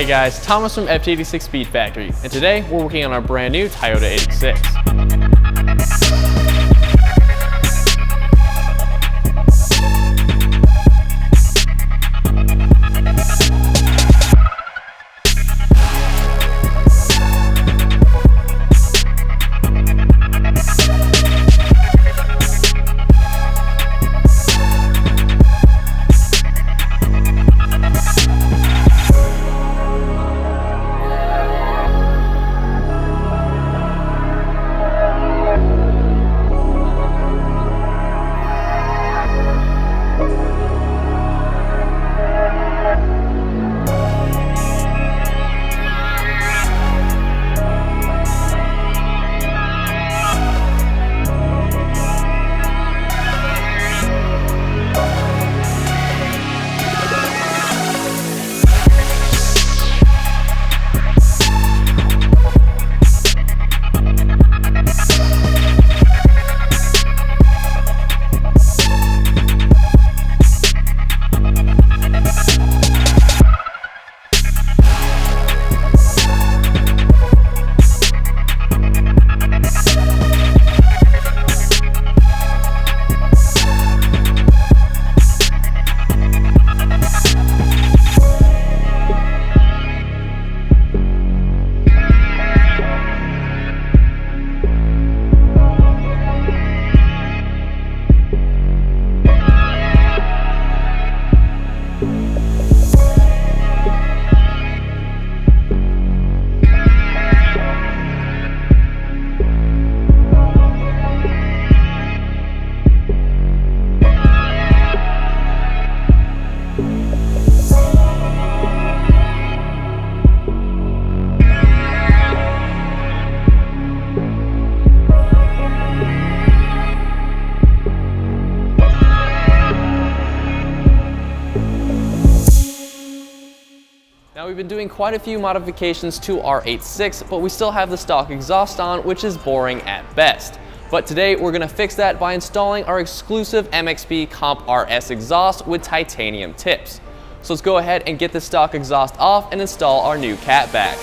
guys, Thomas from FT86 Speed Factory, and today we're working on our brand new Toyota 86. Now we've been doing quite a few modifications to our 86, but we still have the stock exhaust on, which is boring at best. But today we're going to fix that by installing our exclusive MXP Comp RS exhaust with titanium tips. So let's go ahead and get the stock exhaust off and install our new catback.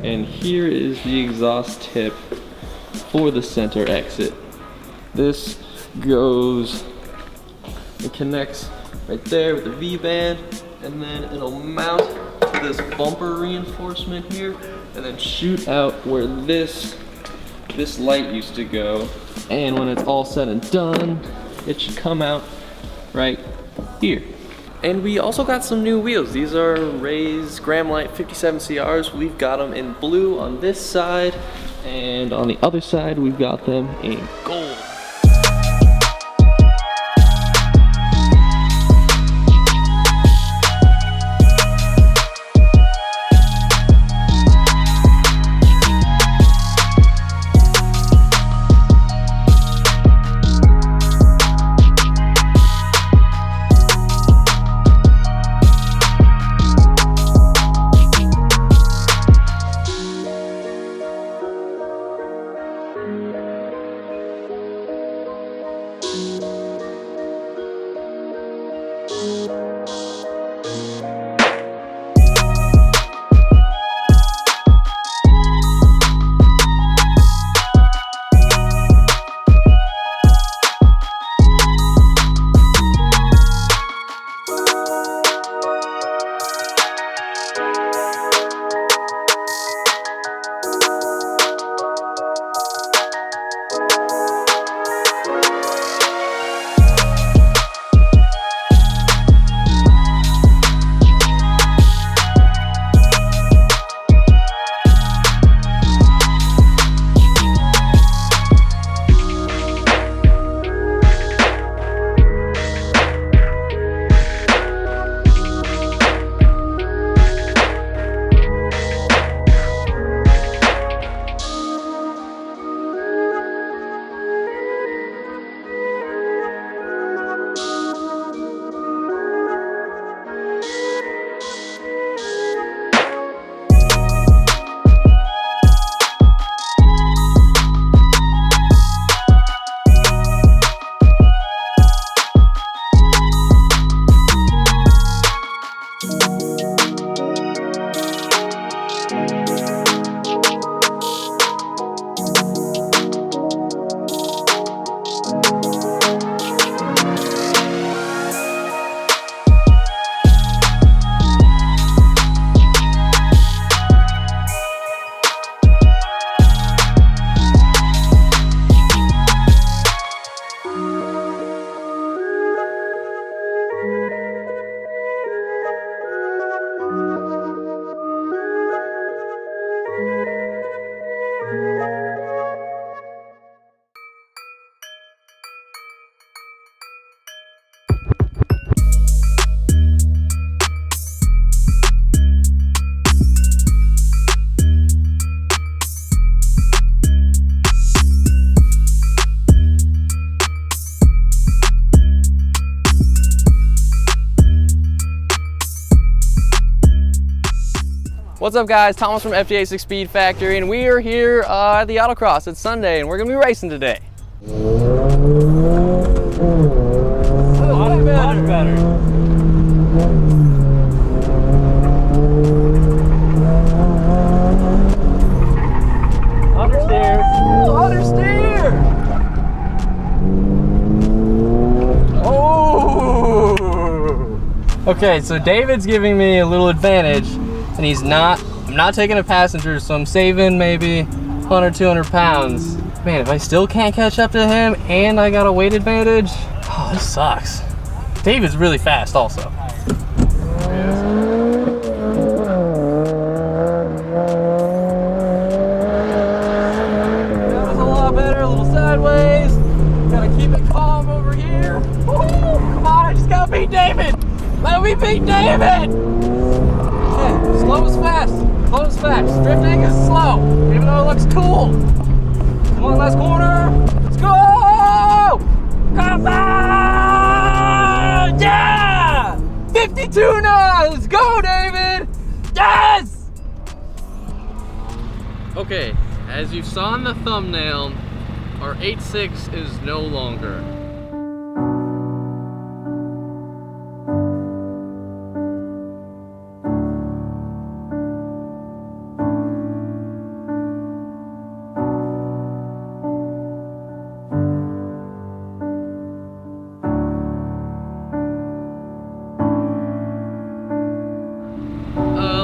And here is the exhaust tip for the center exit. This goes, it connects right there with the V-band, and then it'll mount to this bumper reinforcement here, and then shoot out where this light used to go. And when it's all said and done, it should come out right here. And we also got some new wheels. These are Ray's Gramlite 57 CRs. We've got them in blue on this side, and on the other side, we've got them in gold. What's up guys, Thomas from FJ 6 Speed Factory, and we are here at the autocross. It's Sunday and we're gonna be racing today. Much better. Understeer. Understeer. Oh. Okay, so David's giving me a little advantage. And I'm not taking a passenger, so I'm saving maybe 100, 200 pounds. Man, if I still can't catch up to him and I got a weight advantage, oh, this sucks. David's really fast also. That was a lot better, a little sideways. Gotta keep it calm over here. Woo! Come on, I just gotta beat David. Let me beat David. Slow is fast. Slow is fast. Drifting is slow, even though it looks cool. Come on, last corner. Let's go! Come on! Yeah! 52 knots! Let's go, David! Okay, as you saw in the thumbnail, our 8.6 is no longer.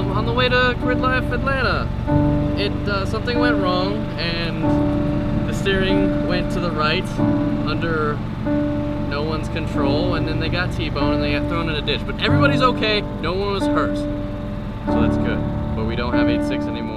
On the way to Grid Life Atlanta, something went wrong and the steering went to the right under no one's control, and then they got T-boned and they got thrown in a ditch. But everybody's okay, no one was hurt, so that's good. But we don't have 8.6 anymore.